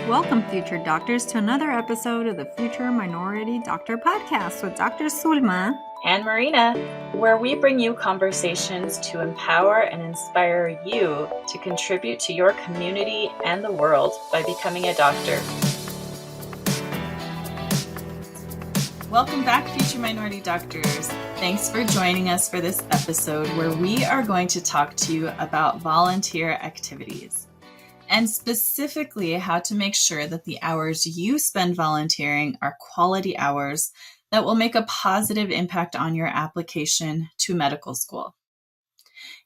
Welcome, future doctors, to another episode of the Future Minority Doctor podcast with Dr. Zulma and Marina, where we bring you conversations to empower and inspire you to contribute to your community and the world by becoming a doctor. Welcome back, Future Minority Doctors. Thanks for joining us for this episode where we are going to talk to you about volunteer activities, and specifically how to make sure that the hours you spend volunteering are quality hours that will make a positive impact on your application to medical school.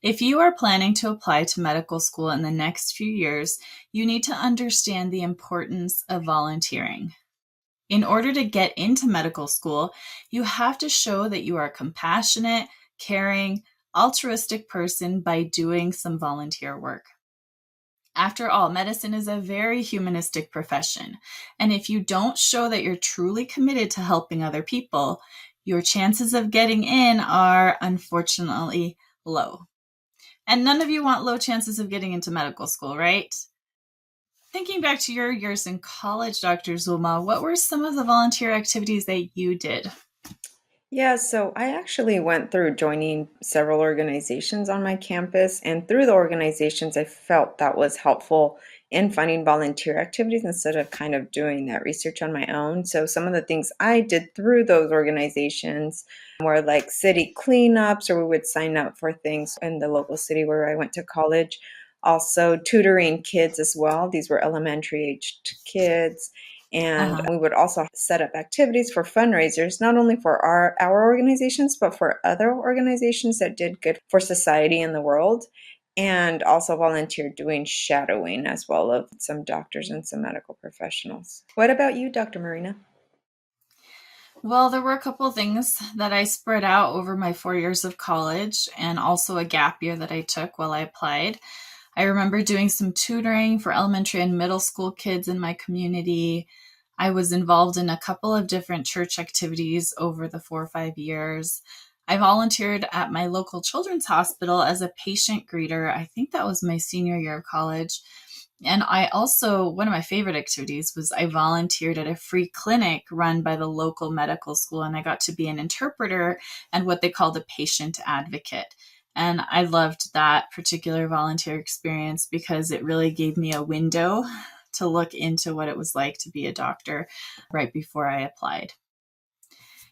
If you are planning to apply to medical school in the next few years, you need to understand the importance of volunteering. In order to get into medical school, you have to show that you are a compassionate, caring, altruistic person by doing some volunteer work. After all, medicine is a very humanistic profession, and if you don't show that you're truly committed to helping other people, your chances of getting in are unfortunately low. And none of you want low chances of getting into medical school, right? Thinking back to your years in college, Dr. Zulma, what were some of the volunteer activities that you did? Yeah, so I actually went through joining several organizations on my campus, and through the organizations, I felt that was helpful in finding volunteer activities instead of kind of doing that research on my own. So some of the things I did through those organizations were like city cleanups, or we would sign up for things in the local city where I went to college. Also tutoring kids as well. These were elementary aged kids. And we would also set up activities for fundraisers, not only for our organizations, but for other organizations that did good for society and the world. And also volunteered doing shadowing as well of some doctors and some medical professionals. What about you, Dr. Marina? Well, there were a couple of things that I spread out over my 4 years of college, and also a gap year that I took while I applied. I remember doing some tutoring for elementary and middle school kids in my community. I was involved in a couple of different church activities over the 4 or 5 years. I volunteered at my local children's hospital as a patient greeter. I think that was my senior year of college. And I also, one of my favorite activities was I volunteered at a free clinic run by the local medical school, and I got to be an interpreter and what they called a patient advocate. And I loved that particular volunteer experience because it really gave me a window to look into what it was like to be a doctor right before I applied.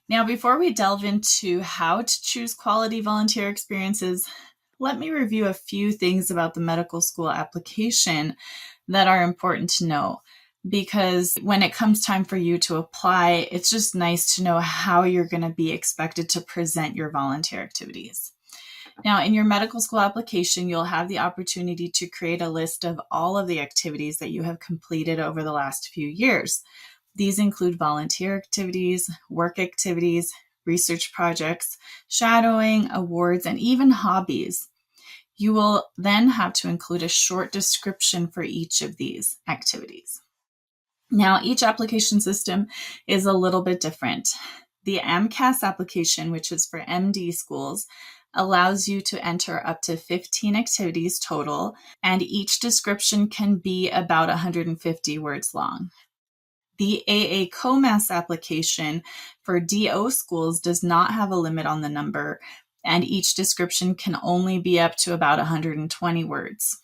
Now, before we delve into how to choose quality volunteer experiences, let me review a few things about the medical school application that are important to know. Because when it comes time for you to apply, it's just nice to know how you're going to be expected to present your volunteer activities. Now, in your medical school application, you'll have the opportunity to create a list of all of the activities that you have completed over the last few years. These include volunteer activities, work activities, research projects, shadowing, awards, and even hobbies. You will then have to include a short description for each of these activities. Now, each application system is a little bit different. The AMCAS application, which is for MD schools, allows you to enter up to 15 activities total, and each description can be about 150 words long. The AA COMAS application for DO schools does not have a limit on the number, and each description can only be up to about 120 words.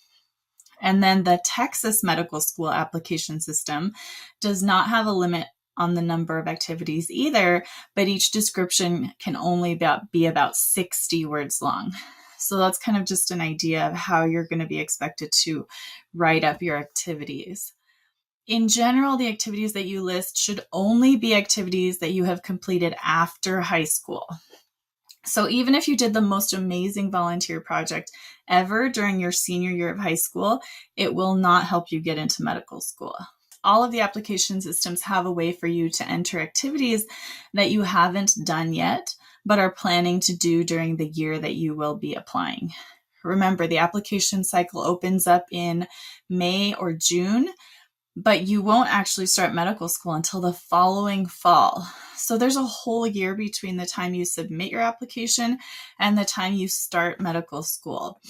And then the Texas Medical School application system does not have a limit on the number of activities either, but each description can only be about 60 words long. So that's kind of just an idea of how you're going to be expected to write up your activities. In general, the activities that you list should only be activities that you have completed after high school. So even if you did the most amazing volunteer project ever during your senior year of high school, it will not help you get into medical school. All of the application systems have a way for you to enter activities that you haven't done yet, but are planning to do during the year that you will be applying. Remember, the application cycle opens up in May or June, but you won't actually start medical school until the following fall. So there's a whole year between the time you submit your application and the time you start medical school.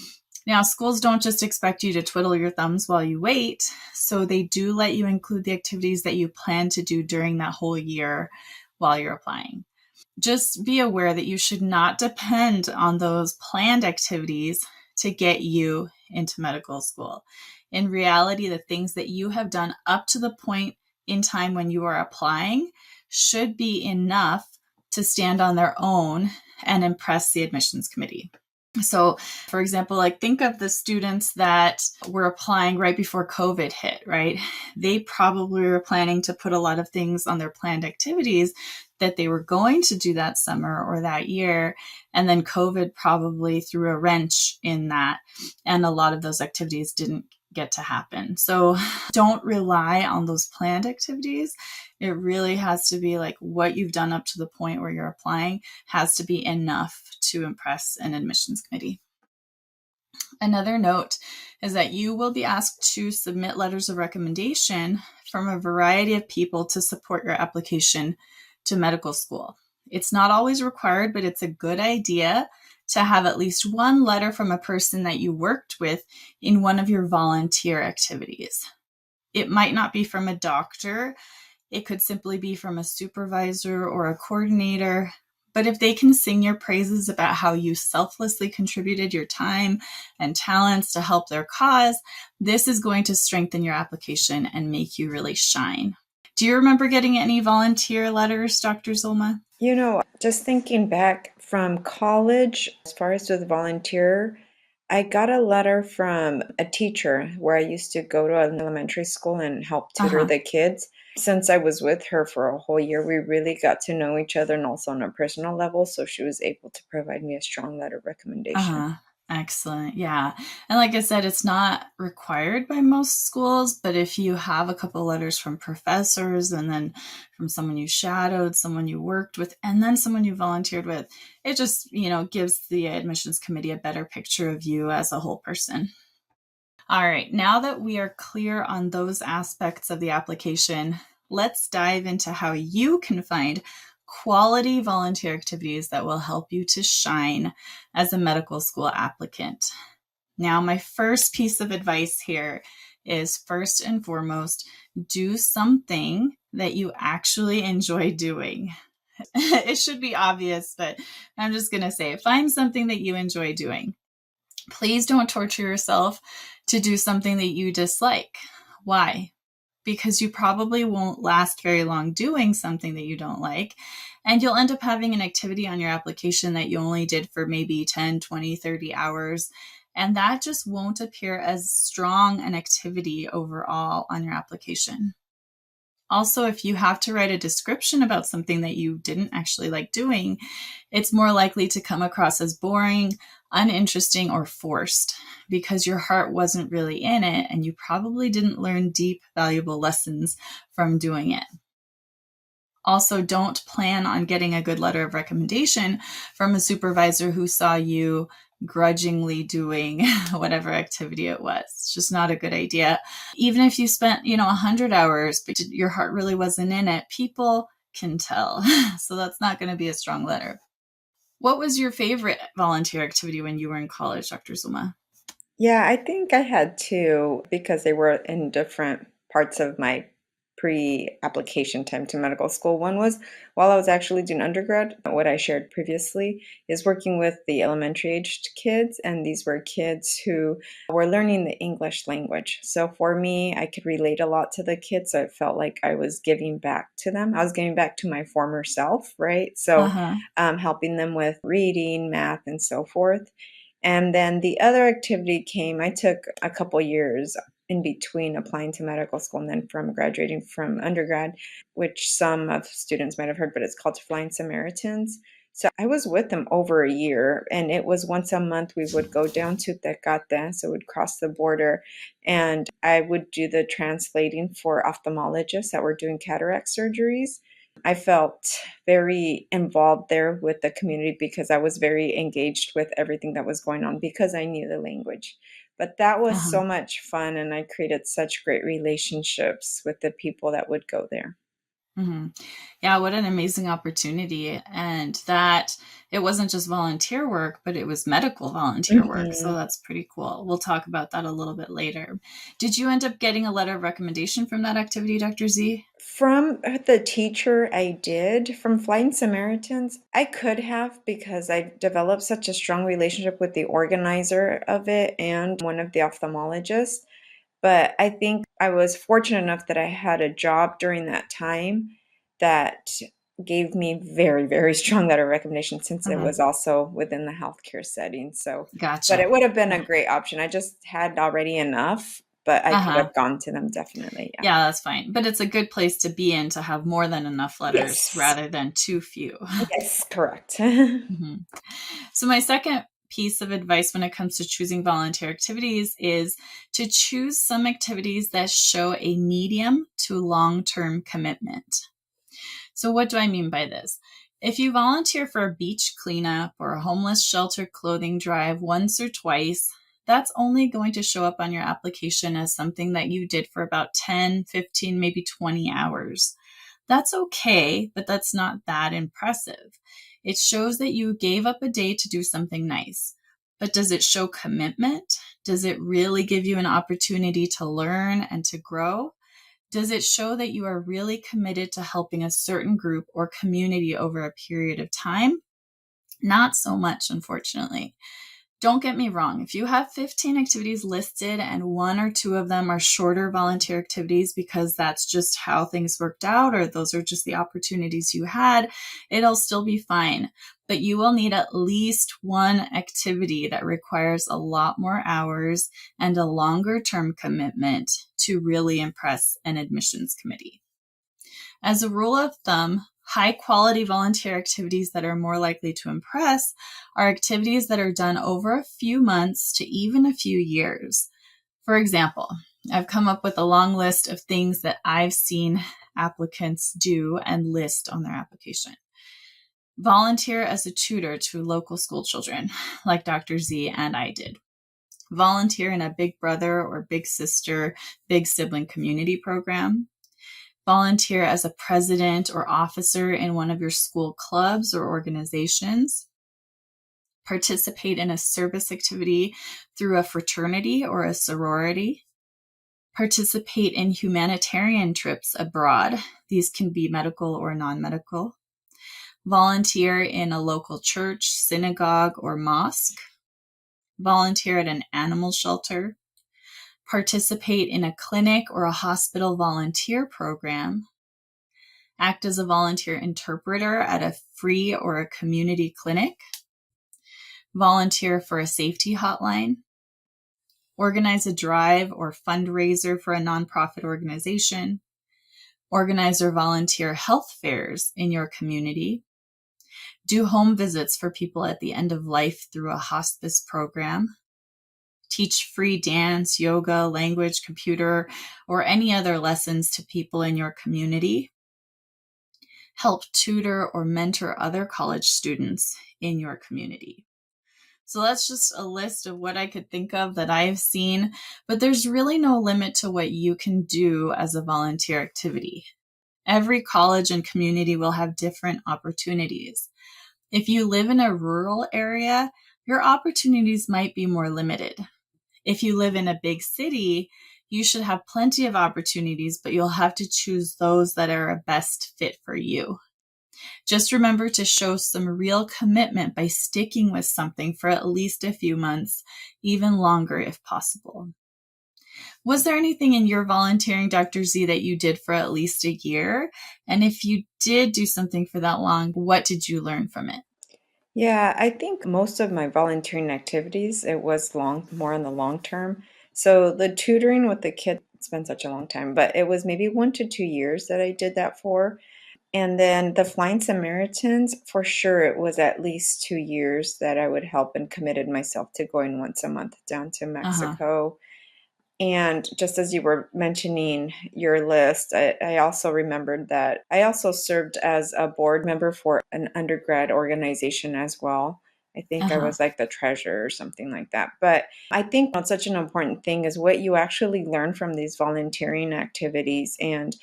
Now, schools don't just expect you to twiddle your thumbs while you wait, so they do let you include the activities that you plan to do during that whole year while you're applying. Just be aware that you should not depend on those planned activities to get you into medical school. In reality, the things that you have done up to the point in time when you are applying should be enough to stand on their own and impress the admissions committee. So, for example, like think of the students that were applying right before COVID hit, right? They probably were planning to put a lot of things on their planned activities that they were going to do that summer or that year. And then COVID probably threw a wrench in that. And a lot of those activities didn't get to happen. So don't rely on those planned activities. It really has to be like what you've done up to the point where you're applying has to be enough to impress an admissions committee. Another note is that you will be asked to submit letters of recommendation from a variety of people to support your application to medical school. It's not always required, but it's a good idea to have at least one letter from a person that you worked with in one of your volunteer activities. It might not be from a doctor. It could simply be from a supervisor or a coordinator. But if they can sing your praises about how you selflessly contributed your time and talents to help their cause, this is going to strengthen your application and make you really shine. Do you remember getting any volunteer letters, Dr. Zulma? Just thinking back from college, as far as with volunteer, I got a letter from a teacher where I used to go to an elementary school and help tutor the kids. Since I was with her for a whole year, we really got to know each other and also on a personal level. So she was able to provide me a strong letter of recommendation. Excellent. Yeah. And like I said, it's not required by most schools, but if you have a couple letters from professors and then from someone you shadowed, someone you worked with, and then someone you volunteered with, it just, gives the admissions committee a better picture of you as a whole person. All right. Now that we are clear on those aspects of the application, let's dive into how you can find quality volunteer activities that will help you to shine as a medical school applicant. Now, my first piece of advice here is first and foremost, do something that you actually enjoy doing. It should be obvious, but I'm just going to say, find something that you enjoy doing. Please don't torture yourself to do something that you dislike. Why? Because you probably won't last very long doing something that you don't like. And you'll end up having an activity on your application that you only did for maybe 10, 20, 30 hours. And that just won't appear as strong an activity overall on your application. Also, if you have to write a description about something that you didn't actually like doing, it's more likely to come across as boring, uninteresting, or forced because your heart wasn't really in it and you probably didn't learn deep, valuable lessons from doing it. Also, don't plan on getting a good letter of recommendation from a supervisor who saw you grudgingly doing whatever activity it was. It's just not a good idea. Even if you spent, 100 hours, but your heart really wasn't in it, people can tell. So that's not going to be a strong letter. What was your favorite volunteer activity when you were in college, Dr. Zulma? Yeah, I think I had two because they were in different parts of my pre-application time to medical school. One was while I was actually doing undergrad. What I shared previously is working with the elementary aged kids, and these were kids who were learning the English language. So for me, I could relate a lot to the kids. So it felt like I was giving back to them. I was giving back to my former self, right? So helping them with reading, math, and so forth. And then the other activity came, I took a couple years in between applying to medical school and then from graduating from undergrad, which some of students might have heard, but it's called Flying Samaritans. So I was with them over a year, and it was once a month we would go down to Tecate, so we'd cross the border, and I would do the translating for ophthalmologists that were doing cataract surgeries. I felt very involved there with the community because I was very engaged with everything that was going on because I knew the language. But that was so much fun, and I created such great relationships with the people that would go there. Hmm. Yeah, what an amazing opportunity. And that it wasn't just volunteer work, but it was medical volunteer work. So Mhm. that's pretty cool. We'll talk about that a little bit later. Did you end up getting a letter of recommendation from that activity, Dr. Z? From the teacher, I did. From Flying Samaritans, I could have because I developed such a strong relationship with the organizer of it and one of the ophthalmologists. But I think I was fortunate enough that I had a job during that time that gave me very, very strong letter of recommendation since it was Hmm. also within the healthcare setting. So, but Gotcha. it would have been Yeah. a great option. I just had already enough, but I could Uh-huh. have gone to them definitely. Yeah. Yeah, that's fine. But it's a good place to be in to have more than enough letters Yes. rather than too few. Yes, correct. Mhm. So, my second piece of advice when it comes to choosing volunteer activities is to choose some activities that show a medium to long term commitment. So, what do I mean by this? If you volunteer for a beach cleanup or a homeless shelter clothing drive once or twice, that's only going to show up on your application as something that you did for about 10, 15, maybe 20 hours. That's okay, but that's not that impressive. It shows that you gave up a day to do something nice. But does it show commitment? Does it really give you an opportunity to learn and to grow? Does it show that you are really committed to helping a certain group or community over a period of time? Not so much, unfortunately. Don't get me wrong. If you have 15 activities listed and one or two of them are shorter volunteer activities because that's just how things worked out or those are just the opportunities you had, it'll still be fine. But you will need at least one activity that requires a lot more hours and a longer term commitment to really impress an admissions committee. As a rule of thumb, high quality volunteer activities that are more likely to impress are activities that are done over a few months to even a few years. For example, I've come up with a long list of things that I've seen applicants do and list on their application. Volunteer as a tutor to local school children, like Dr. Z and I did. Volunteer in a big brother or big sister, big sibling community program. Volunteer as a president or officer in one of your school clubs or organizations. Participate in a service activity through a fraternity or a sorority. Participate in humanitarian trips abroad. These can be medical or non medical. Volunteer in a local church, synagogue, or mosque. Volunteer at an animal shelter. Participate in a clinic or a hospital volunteer program. Act as a volunteer interpreter at a free or a community clinic. Volunteer for a safety hotline. Organize a drive or fundraiser for a nonprofit organization. Organize or volunteer health fairs in your community. Do home visits for people at the end of life through a hospice program. Teach free dance, yoga, language, computer, or any other lessons to people in your community. Help tutor or mentor other college students in your community. So that's just a list of what I could think of that I've seen, but there's really no limit to what you can do as a volunteer activity. Every college and community will have different opportunities. If you live in a rural area, your opportunities might be more limited. If you live in a big city, you should have plenty of opportunities, but you'll have to choose those that are a best fit for you. Just remember to show some real commitment by sticking with something for at least a few months, even longer if possible. Was there anything in your volunteering, Dr. Z, that you did for at least a year? And if you did do something for that long, what did you learn from it? Yeah, I think most of my volunteering activities, it was more on the long term. So the tutoring with the kids, it's been such a long time, but it was maybe 1 to 2 years that I did that for. And then the Flying Samaritans, for sure, it was at least 2 years that I would help and committed myself to going once a month down to Uh-huh. Mexico. And just as you were mentioning your list, I also remembered that I also served as a board member for an undergrad organization as well. I think I Uh-huh. was like the treasurer or something like that. But I think what's such an important thing is what you actually learn from these volunteering activities. And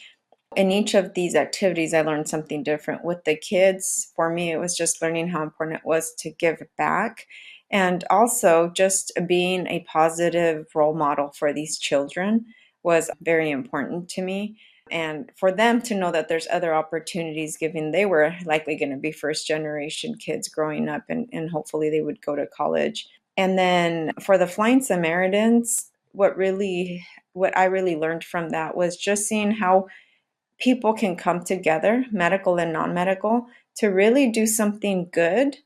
In each of these activities, I learned something different. With the kids, for me, it was just learning how important it was to give back, and also just being a positive role model for these children was very important to me. And for them to know that there's other opportunities, given they were likely going to be first generation kids growing up, and hopefully they would go to college. And then for the Flying Samaritans, what I really learned from that was just seeing how people can come together, medical and non-medical, to really do something good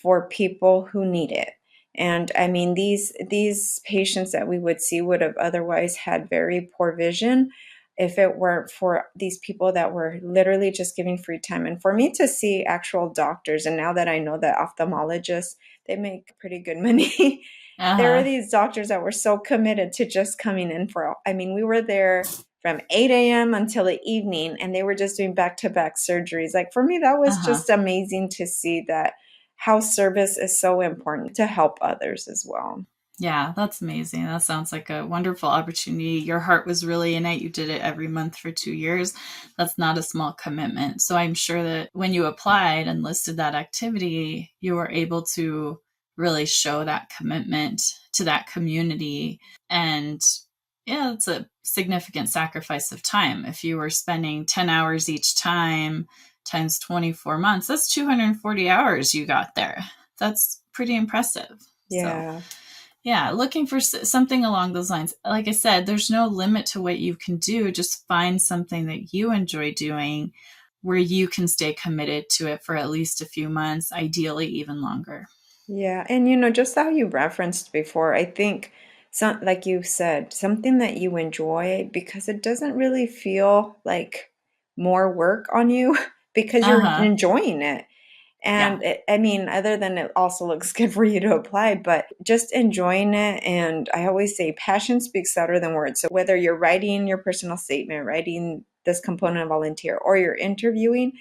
for people who need it. And I mean, these patients that we would see would have otherwise had very poor vision if it weren't for these people that were literally just giving free time. And for me to see actual doctors, and now that I know that ophthalmologists, they make pretty good money. There are these doctors that were so committed to just coming in I mean, we were there from 8 a.m. until the evening, and they were just doing back-to-back surgeries. Like, for me, that was just amazing to see that how service is so important to help others as well. Yeah, that's amazing. That sounds like a wonderful opportunity. Your heart was really in it. You did it every month for 2 years. That's not a small commitment. So I'm sure that when you applied and listed that activity, you were able to really show that commitment to that community. And yeah, it's a significant sacrifice of time. If you were spending 10 hours each time times 24 months, that's 240 hours you got there. That's pretty impressive. Yeah. So, yeah, looking for something along those lines. Like I said, there's no limit to what you can do. Just find something that you enjoy doing where you can stay committed to it for at least a few months, ideally even longer. Yeah. And just how you referenced before, I think like you said, something that you enjoy, because it doesn't really feel like more work on you because you're enjoying it. And I mean, other than it also looks good for you to apply, but just enjoying it. And I always say passion speaks louder than words. So whether you're writing your personal statement, writing this component of volunteer, or you're interviewing,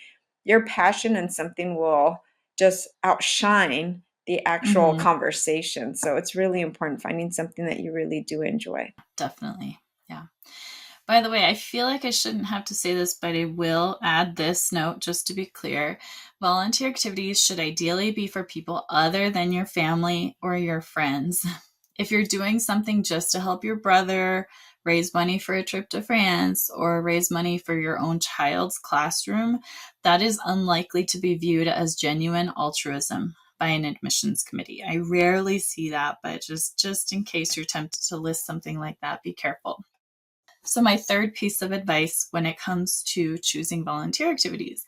your passion in something will just outshine the actual conversation. So it's really important finding something that you really do enjoy. Definitely. Yeah. By the way, I feel like I shouldn't have to say this, but I will add this note just to be clear. Volunteer activities should ideally be for people other than your family or your friends. If you're doing something just to help your brother, raise money for a trip to France, or raise money for your own child's classroom, that is unlikely to be viewed as genuine altruism by an admissions committee. I rarely see that, but just in case you're tempted to list something like that, be careful. So my third piece of advice when it comes to choosing volunteer activities,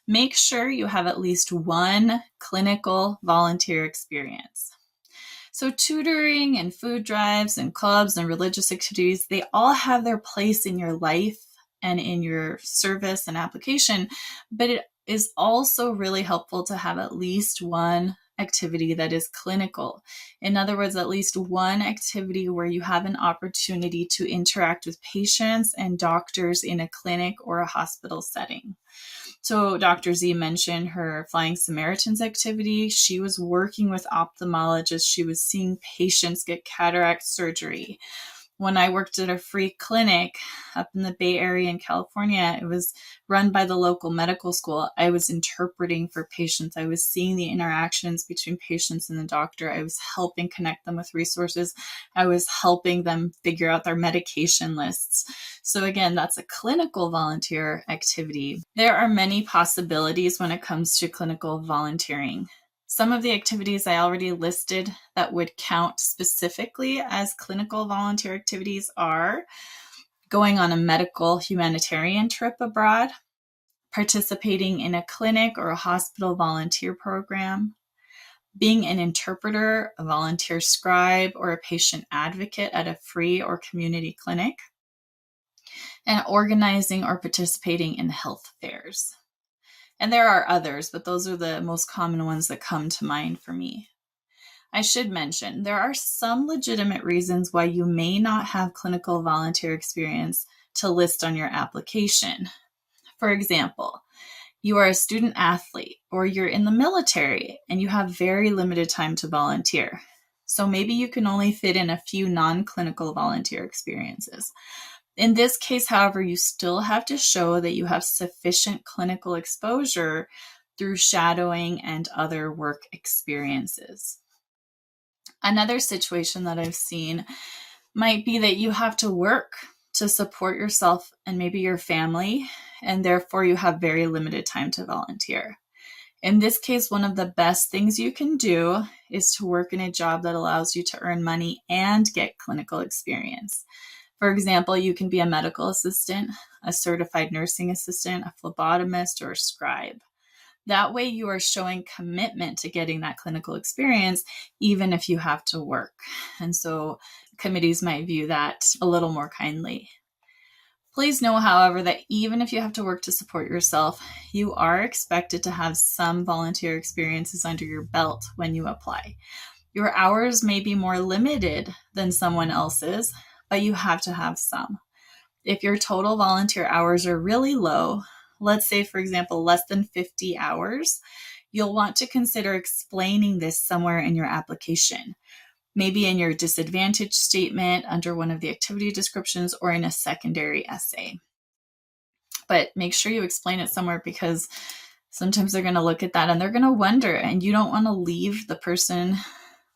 make sure you have at least one clinical volunteer experience. So tutoring and food drives and clubs and religious activities, they all have their place in your life and in your service and application, but it is also really helpful to have at least one activity that is clinical. In other words, at least one activity where you have an opportunity to interact with patients and doctors in a clinic or a hospital setting. So Dr. Z mentioned her Flying Samaritans activity. She was working with ophthalmologists. She was seeing patients get cataract surgery. When I worked at a free clinic up in the Bay Area in California, it was run by the local medical school. I was interpreting for patients. I was seeing the interactions between patients and the doctor. I was helping connect them with resources. I was helping them figure out their medication lists. So again, that's a clinical volunteer activity. There are many possibilities when it comes to clinical volunteering. Some of the activities I already listed that would count specifically as clinical volunteer activities are going on a medical humanitarian trip abroad, participating in a clinic or a hospital volunteer program, being an interpreter, a volunteer scribe, or a patient advocate at a free or community clinic, and organizing or participating in health fairs. And there are others, but those are the most common ones that come to mind for me. I should mention, there are some legitimate reasons why you may not have clinical volunteer experience to list on your application. For example, you are a student athlete or you're in the military and you have very limited time to volunteer. So maybe you can only fit in a few non-clinical volunteer experiences. In this case, however, you still have to show that you have sufficient clinical exposure through shadowing and other work experiences. Another situation that I've seen might be that you have to work to support yourself and maybe your family, and therefore you have very limited time to volunteer. In this case, one of the best things you can do is to work in a job that allows you to earn money and get clinical experience. For example, you can be a medical assistant, a certified nursing assistant, a phlebotomist, or a scribe. That way you are showing commitment to getting that clinical experience, even if you have to work. And so committees might view that a little more kindly. Please know, however, that even if you have to work to support yourself, you are expected to have some volunteer experiences under your belt when you apply. Your hours may be more limited than someone else's, but you have to have some. If your total volunteer hours are really low, let's say, for example, less than 50 hours, you'll want to consider explaining this somewhere in your application. Maybe in your disadvantage statement, under one of the activity descriptions, or in a secondary essay. But make sure you explain it somewhere, because sometimes they're going to look at that and they're going to wonder, and you don't want to leave the person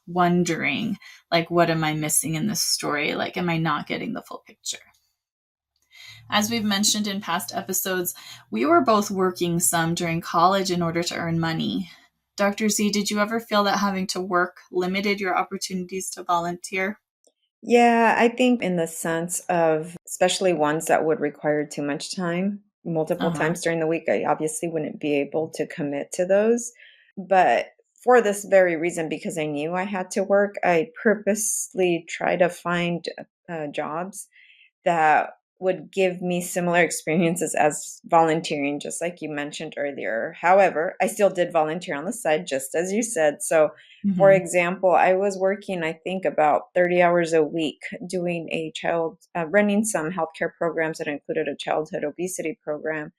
wondering, like, what am I missing in this story? Like, am I not getting the full picture? As we've mentioned in past episodes, we were both working some during college in order to earn money. Dr. Z, did you ever feel that having to work limited your opportunities to volunteer? Yeah, I think in the sense of especially ones that would require too much time, multiple times during the week, I obviously wouldn't be able to commit to those. But for this very reason, because I knew I had to work, I purposely try to find jobs that would give me similar experiences as volunteering, just like you mentioned earlier. However, I still did volunteer on the side, just as you said. So, for example, I was working, I think, about 30 hours a week doing running some healthcare programs that included a childhood obesity program.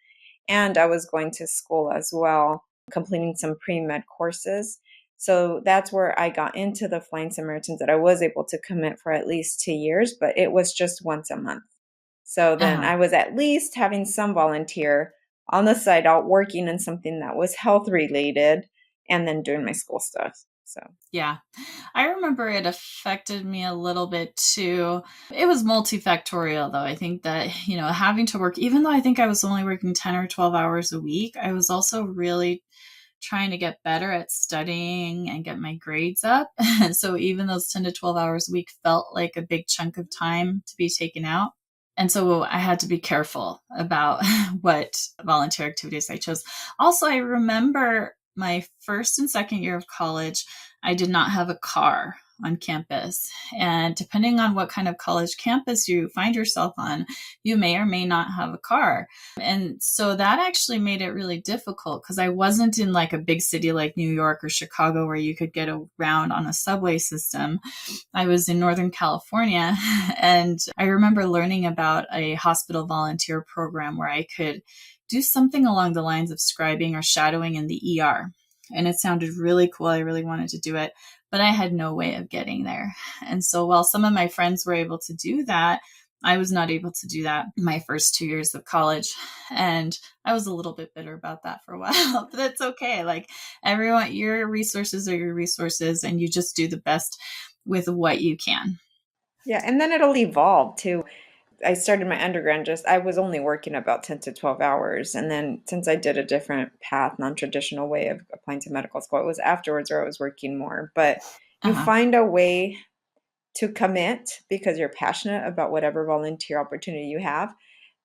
And I was going to school as well, completing some pre-med courses. So that's where I got into the Flying Samaritans, that I was able to commit for at least 2 years, but it was just once a month. So then I was at least having some volunteer on the side, out working in something that was health related, and then doing my school stuff. So yeah, I remember it affected me a little bit too. It was multifactorial though. I think that, having to work, even though I think I was only working 10 or 12 hours a week, I was also really trying to get better at studying and get my grades up. And so even those 10 to 12 hours a week felt like a big chunk of time to be taken out. And so I had to be careful about what volunteer activities I chose. Also, I remember my first and second year of college, I did not have a car on campus. And depending on what kind of college campus you find yourself on, you may or may not have a car. And so that actually made it really difficult, because I wasn't in like a big city like New York or Chicago where you could get around on a subway system. I was in Northern California, and I remember learning about a hospital volunteer program where I could do something along the lines of scribing or shadowing in the ER. And it sounded really cool. I really wanted to do it, but I had no way of getting there. And so while some of my friends were able to do that, I was not able to do that my first 2 years of college. And I was a little bit bitter about that for a while, but that's okay. Like, everyone, your resources are your resources, and you just do the best with what you can. yeah, and then it'll evolve too. I started my undergrad, I was only working about 10 to 12 hours. And then since I did a different path, non-traditional way of applying to medical school, it was afterwards where I was working more. But you find a way to commit because you're passionate about whatever volunteer opportunity you have,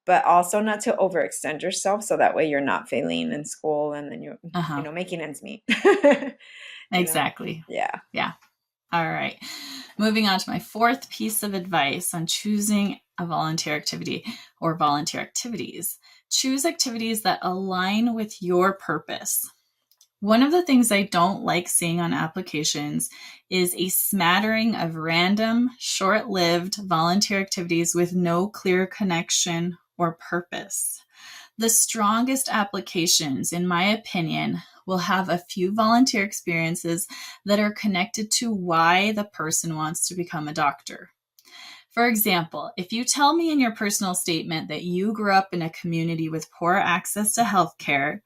but also not to overextend yourself. So that way you're not failing in school, and then you're making ends meet. Exactly. Yeah. Yeah. All right. Moving on to my fourth piece of advice on choosing a volunteer activity or volunteer activities. Choose activities that align with your purpose. One of the things I don't like seeing on applications is a smattering of random, short-lived volunteer activities with no clear connection or purpose. The strongest applications, in my opinion, will have a few volunteer experiences that are connected to why the person wants to become a doctor. For example, if you tell me in your personal statement that you grew up in a community with poor access to healthcare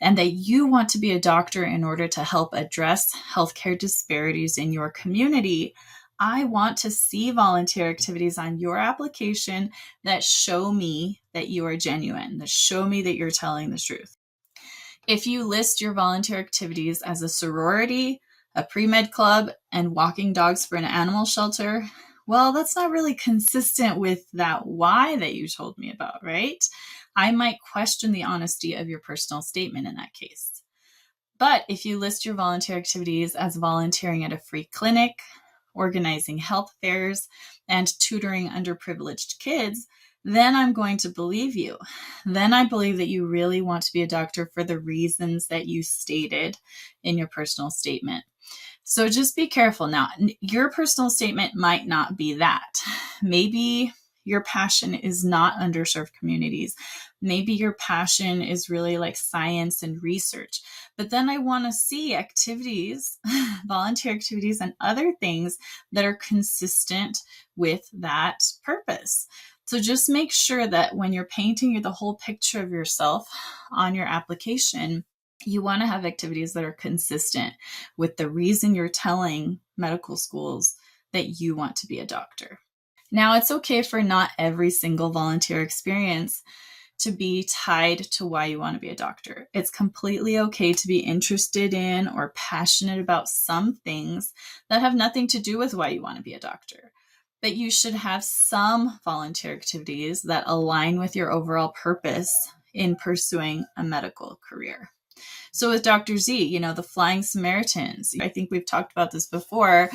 and that you want to be a doctor in order to help address healthcare disparities in your community, I want to see volunteer activities on your application that show me that you are genuine, that show me that you're telling the truth. If you list your volunteer activities as a sorority, a pre-med club, and walking dogs for an animal shelter, well, that's not really consistent with that why that you told me about, right? I might question the honesty of your personal statement in that case. But if you list your volunteer activities as volunteering at a free clinic, organizing health fairs, and tutoring underprivileged kids, then I'm going to believe you. Then I believe that you really want to be a doctor for the reasons that you stated in your personal statement. So just be careful. Now, your personal statement might not be that. Maybe your passion is not underserved communities. Maybe your passion is really like science and research. But then I want to see activities, volunteer activities, and other things that are consistent with that purpose. So just make sure that when you're painting the whole picture of yourself on your application, you want to have activities that are consistent with the reason you're telling medical schools that you want to be a doctor. Now, it's okay for not every single volunteer experience to be tied to why you want to be a doctor. It's completely okay to be interested in or passionate about some things that have nothing to do with why you want to be a doctor. But you should have some volunteer activities that align with your overall purpose in pursuing a medical career. So with Dr. Z, the Flying Samaritans, I think we've talked about this before.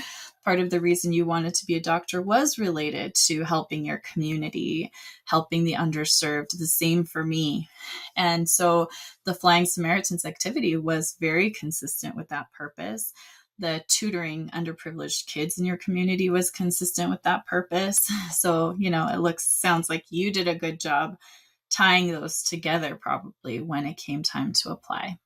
Part of the reason you wanted to be a doctor was related to helping your community, helping the underserved, the same for me. And so the Flying Samaritans activity was very consistent with that purpose. The tutoring underprivileged kids in your community was consistent with that purpose. So, it sounds like you did a good job tying those together probably when it came time to apply.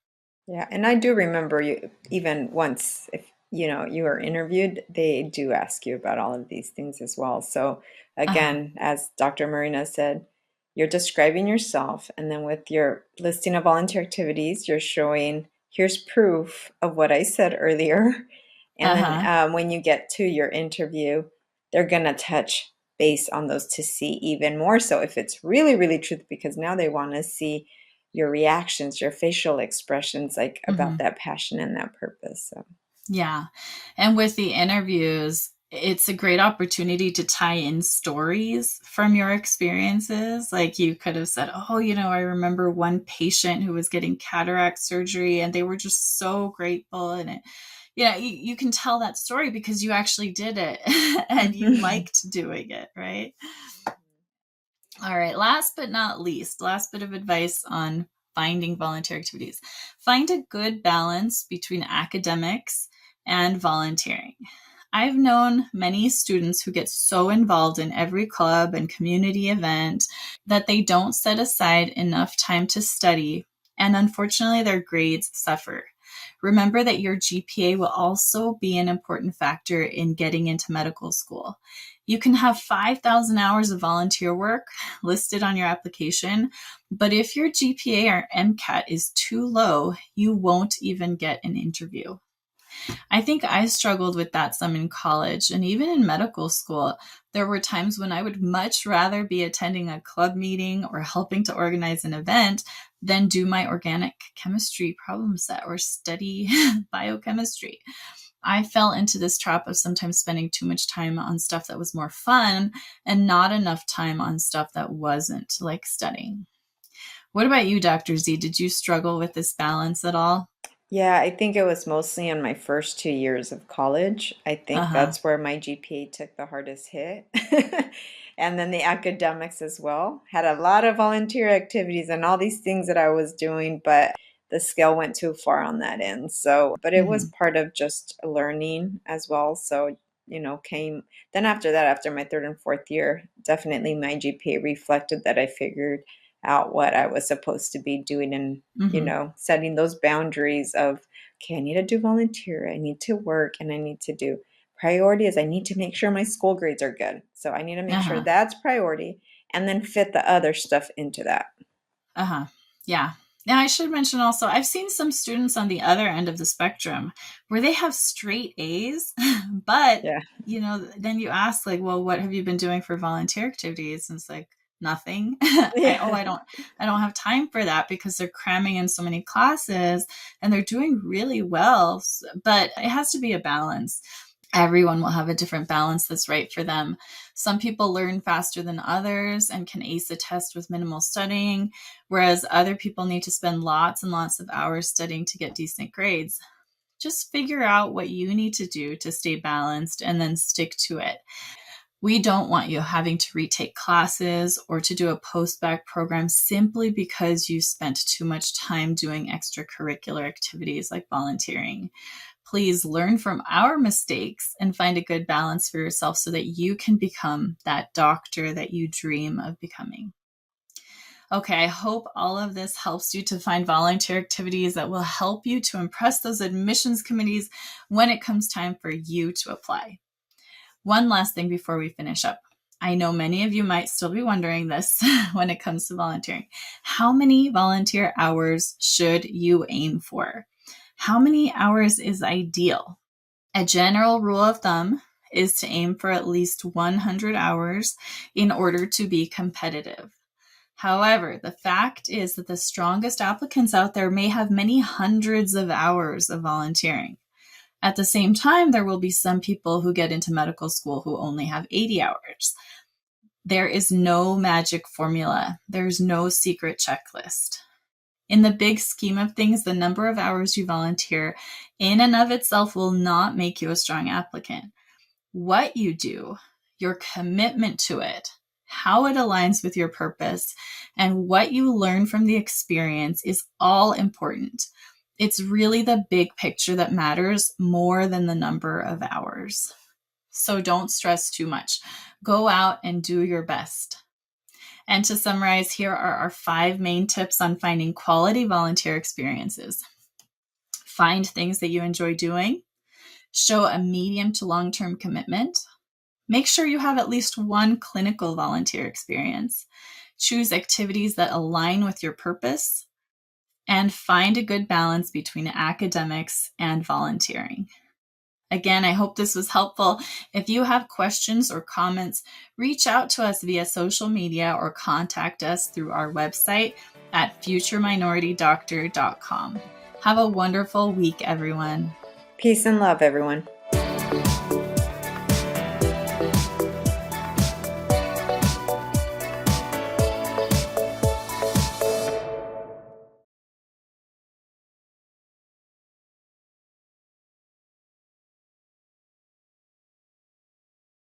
Yeah, and I do remember you even once, if you were interviewed, they do ask you about all of these things as well. So Uh-huh. again, as Dr. Marina said, you're describing yourself, and then with your listing of volunteer activities, you're showing here's proof of what I said earlier. And then Uh-huh. when you get to your interview, they're gonna touch base on those to see even more so if it's really, really true, because now they want to see your reactions, your facial expressions, like about Mm-hmm. that passion and that purpose. So, Yeah. And with the interviews, it's a great opportunity to tie in stories from your experiences. Like you could have said, oh, I remember one patient who was getting cataract surgery and they were just so grateful. And you can tell that story because you actually did it and you liked doing it, right? All right. Last but not least, last bit of advice on finding volunteer activities. Find a good balance between academics and volunteering. I've known many students who get so involved in every club and community event that they don't set aside enough time to study, and unfortunately, their grades suffer. Remember that your GPA will also be an important factor in getting into medical school. You can have 5,000 hours of volunteer work listed on your application, but if your GPA or MCAT is too low, you won't even get an interview. I think I struggled with that some in college and even in medical school. There were times when I would much rather be attending a club meeting or helping to organize an event than do my organic chemistry problem set or study biochemistry. I fell into this trap of sometimes spending too much time on stuff that was more fun and not enough time on stuff that wasn't, like studying. What about you, Dr. Z? Did you struggle with this balance at all? yeah, I think it was mostly in my first 2 years of college. I think Uh-huh. that's where my GPA took the hardest hit. And then the academics as well. Had a lot of volunteer activities and all these things that I was doing, but the scale went too far on that end. So, but it was Mm-hmm. part of just learning as well. So, came then after that, after my third and fourth year, definitely my GPA reflected that I figured out what I was supposed to be doing and Mm-hmm. setting those boundaries of, okay, I need to do volunteer, I need to work, and I need to do priority is I need to make sure my school grades are good. So I need to make sure that's priority and then fit the other stuff into that. Yeah. Now, I should mention also, I've seen some students on the other end of the spectrum where they have straight A's, but, then you ask like, well, what have you been doing for volunteer activities? And it's like, nothing. I don't have time for that because they're cramming in so many classes and they're doing really well. But it has to be a balance. Everyone will have a different balance that's right for them. Some people learn faster than others and can ace a test with minimal studying, whereas other people need to spend lots and lots of hours studying to get decent grades. Just figure out what you need to do to stay balanced and then stick to it. We don't want you having to retake classes or to do a post-bac program simply because you spent too much time doing extracurricular activities like volunteering. Please learn from our mistakes and find a good balance for yourself so that you can become that doctor that you dream of becoming. Okay, I hope all of this helps you to find volunteer activities that will help you to impress those admissions committees when it comes time for you to apply. One last thing before we finish up. I know many of you might still be wondering this when it comes to volunteering. How many volunteer hours should you aim for? How many hours is ideal? A general rule of thumb is to aim for at least 100 hours in order to be competitive. However, the fact is that the strongest applicants out there may have many hundreds of hours of volunteering. At the same time, there will be some people who get into medical school who only have 80 hours. There is no magic formula. There's no secret checklist. In the big scheme of things, the number of hours you volunteer in and of itself will not make you a strong applicant. What you do, your commitment to it, how it aligns with your purpose, and what you learn from the experience is all important. It's really the big picture that matters more than the number of hours. So don't stress too much. Go out and do your best. And to summarize, here are our 5 main tips on finding quality volunteer experiences. Find things that you enjoy doing. Show a medium to long-term commitment. Make sure you have at least one clinical volunteer experience. Choose activities that align with your purpose. And find a good balance between academics and volunteering. Again, I hope this was helpful. If you have questions or comments, reach out to us via social media or contact us through our website at futureminoritydoctor.com. Have a wonderful week, everyone. Peace and love, everyone.